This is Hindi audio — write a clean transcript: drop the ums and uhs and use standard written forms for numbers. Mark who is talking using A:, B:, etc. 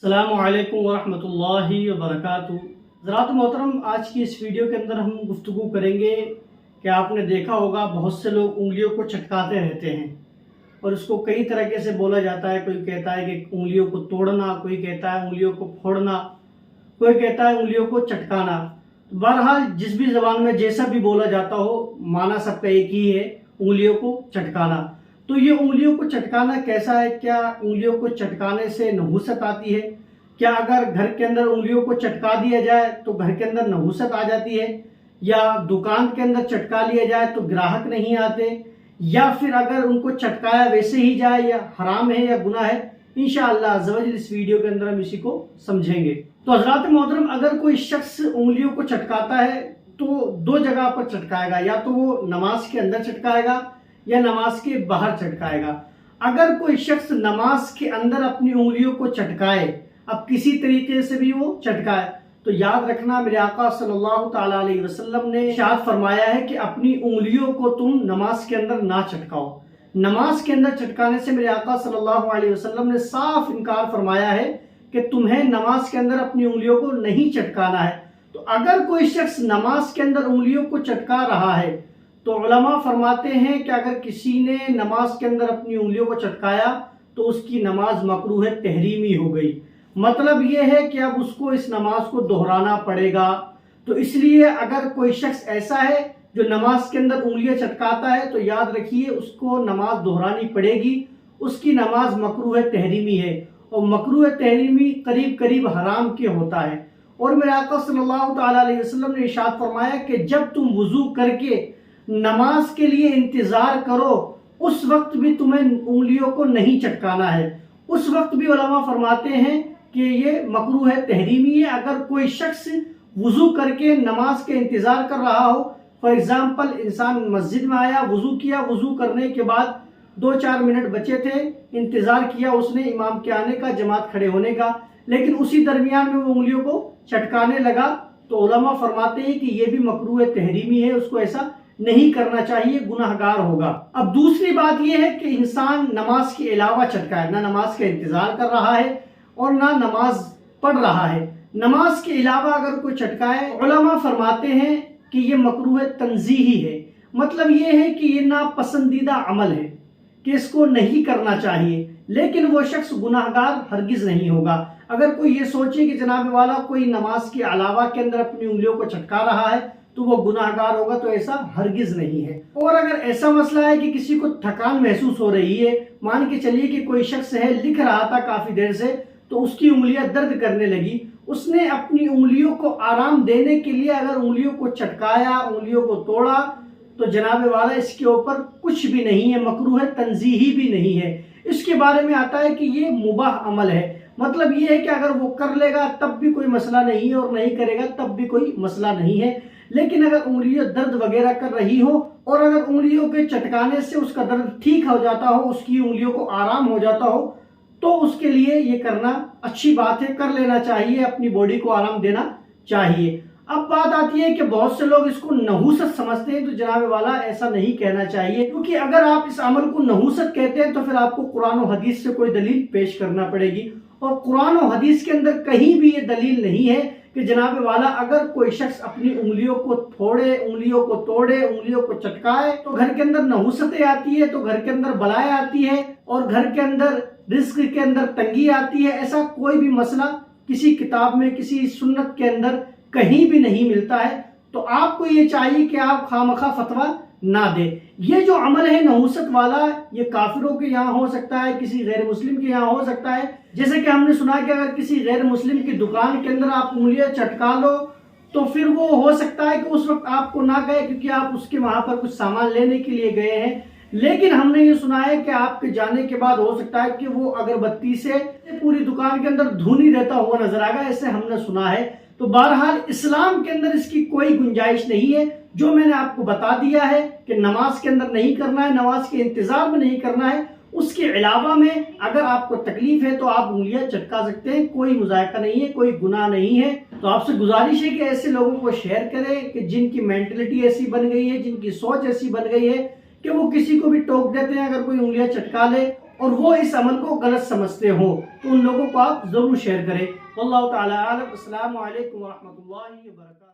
A: अस्सलामुअलैकुम वरहमतुल्लाहि वबरकातुहू। ज़रात मोहतरम, आज की इस वीडियो के अंदर हम गुफ्तगू करेंगे कि आपने देखा होगा बहुत से लोग उंगलियों को चटकाते रहते हैं और उसको कई तरीके से बोला जाता है। कोई कहता है कि उंगलियों को तोड़ना, कोई कहता है उंगलियों को फोड़ना, कोई कहता है उंगलियों को चटकाना। बहरहाल जिस भी ज़बान में जैसा भी बोला जाता हो, माना सबका एक ही है, उंगलियों को चटकाना। तो ये उंगलियों को चटकाना कैसा है? क्या उंगलियों को चटकाने से नहुसत आती है? क्या अगर घर के अंदर उंगलियों को चटका दिया जाए तो घर के अंदर नहुसत आ जाती है? या दुकान के अंदर चटका लिया जाए तो ग्राहक नहीं आते? या फिर अगर उनको चटकाया वैसे ही जाए, या हराम है या गुनाह है? इंशाअल्लाह अज़्ज़वजल इस वीडियो के अंदर हम इसी को समझेंगे। तो हज़रात मोहतरम, अगर कोई शख्स उंगलियों को चटकाता है तो दो जगह पर चटकाएगा, या तो वो नमाज के अंदर चटकाएगा या नमाज के बाहर चटकाएगा। अगर कोई शख्स नमाज के अंदर अपनी उंगलियों को चटकाए, अब किसी तरीके से भी वो चटकाए, तो याद रखना मेरे आका सल्लल्लाहु ताला अलैहि वसल्लम ने इरशाद फरमाया है कि अपनी उंगलियों को तुम नमाज के अंदर ना चटकाओ। नमाज के अंदर चटकाने से मेरे आका सल्लल्लाहु अलैहि वसल्लम ने साफ इनकार फरमाया है कि तुम्हें नमाज के अंदर अपनी उंगलियों को नहीं चटकाना है। तो अगर कोई शख्स नमाज के अंदर उंगलियों को चटका रहा है तो उलमा फरमाते हैं कि अगर किसी ने नमाज के अंदर अपनी उंगलियों को चटकाया तो उसकी नमाज मकरूह तहरीमी हो गई। मतलब यह है कि अब उसको इस नमाज को दोहराना पड़ेगा। तो इसलिए अगर कोई शख्स ऐसा है जो नमाज के अंदर उंगलियां चटकाता है तो याद रखिए उसको नमाज दोहरानी पड़ेगी, उसकी नमाज मकरूह तहरीमी है। और मकरूह तहरीमी करीब करीब हराम के होता है। और मेरे आका सल्लल्लाहु ताला अलैहि वसल्लम ने इरशाद फरमाया कि जब तुम वुजू करके नमाज के लिए इंतजार करो उस वक्त भी तुम्हें उंगलियों को नहीं चटकाना है। उस वक्त भी उलमा फरमाते हैं कि ये मकरूह तहरीमी है। अगर कोई शख्स वुजू करके नमाज के इंतजार कर रहा हो, फॉर एग्जाम्पल इंसान मस्जिद में आया, वुजू किया, वुजू करने के बाद 2-4 मिनट बचे थे, इंतजार किया उसने इमाम के आने का, जमात खड़े होने का, लेकिन उसी दरमियान में वो उंगलियों को चटकाने लगा, तो उलमा फरमाते हैं कि यह भी मकरूह तहरीमी है, उसको ऐसा नहीं करना चाहिए, गुनाहगार होगा। अब दूसरी बात यह है कि इंसान नमाज के अलावा चटकाए, ना नमाज का इंतजार कर रहा है और ना नमाज पढ़ रहा है, नमाज के अलावा अगर कोई चटकाए, उलमा फरमाते हैं कि यह मकरूह तंजीही है। मतलब यह है कि यह नापसंदीदा अमल है कि इसको नहीं करना चाहिए, लेकिन वो शख्स गुनाहगार हरगिज नहीं होगा। अगर कोई ये सोचे कि जनाब वाला कोई नमाज के अलावा के अंदर अपनी उंगलियों को चटका रहा है तो वो गुनाहगार होगा, तो ऐसा हरगिज नहीं है। और अगर ऐसा मसला है कि किसी को थकान महसूस हो रही है, मान के चलिए कि कोई शख्स है लिख रहा था काफी देर से, तो उसकी उंगलियां दर्द करने लगी, उसने अपनी उंगलियों को आराम देने के लिए अगर उंगलियों को चटकाया, उंगलियों को तोड़ा, तो जनाब वाला इसके ऊपर कुछ भी नहीं है, मकरूह तंजीही भी नहीं है। इसके बारे में आता है कि ये मुबाह अमल है। मतलब ये है कि अगर वो कर लेगा तब भी कोई मसला नहीं है और नहीं करेगा तब भी कोई मसला नहीं है। लेकिन अगर उंगलियां दर्द वगैरह कर रही हो और अगर उंगलियों के चटकाने से उसका दर्द ठीक हो जाता हो, उसकी उंगलियों को आराम हो जाता हो, तो उसके लिए ये करना अच्छी बात है, कर लेना चाहिए, अपनी बॉडी को आराम देना चाहिए। अब बात आती है कि बहुत से लोग इसको नहुसत समझते हैं, तो जनाब वाला ऐसा नहीं कहना चाहिए, क्योंकि अगर आप इस अमल को नहुसत कहते हैं तो फिर आपको कुरान और हदीस से कोई दलील पेश करना पड़ेगी। और कुरान और हदीस के अंदर कहीं भी ये दलील नहीं है कि जनाब वाला अगर कोई शख्स अपनी उंगलियों को फोड़े, उंगलियों को तोड़े, उंगलियों को चटकाए तो घर के अंदर नहुसतें आती है, तो घर के अंदर बलाएं आती है और घर के अंदर रिस्क के अंदर तंगी आती है। ऐसा कोई भी मसला किसी किताब में, किसी सुन्नत के अंदर कहीं भी नहीं मिलता है। तो आपको ये चाहिए कि आप खामखा फतवा ना दे। ये जो अमल है नहुसत वाला, ये काफिरों के यहाँ हो सकता है, किसी गैर मुस्लिम के यहाँ हो सकता है। जैसे कि हमने सुना कि अगर किसी गैर मुस्लिम की दुकान के अंदर आप उंगलियां चटका लो तो फिर वो हो सकता है कि उस वक्त आपको ना गए, क्योंकि आप उसके वहां पर कुछ सामान लेने के लिए गए हैं। लेकिन हमने ये सुना है कि आपके जाने के बाद हो सकता है कि वो अगरबत्ती से पूरी दुकान के अंदर धूनी देता हुआ नजर आएगा, ऐसे हमने सुना है। तो बहरहाल इस्लाम के अंदर इसकी कोई गुंजाइश नहीं है। जो मैंने आपको बता दिया है कि नमाज के अंदर नहीं करना है, नमाज के इंतजार में नहीं करना है, उसके अलावा में अगर आपको तकलीफ है तो आप उंगलियां चटका सकते हैं, कोई मुजायका नहीं है, कोई गुनाह नहीं है। तो आपसे गुजारिश है कि ऐसे लोगों को शेयर करें कि जिनकी मेंटलिटी ऐसी बन गई है, जिनकी सोच ऐसी बन गई है कि वो किसी को भी टोक देते हैं अगर कोई उंगलियां चटका ले। और वो इस अमल को गलत समझते हो तो उन लोगों को आप ज़रूर शेयर करें। वल्लाहु ताला आलम। अस्सलामु अलैकुम व रहमतुल्लाहि व बरकातहू।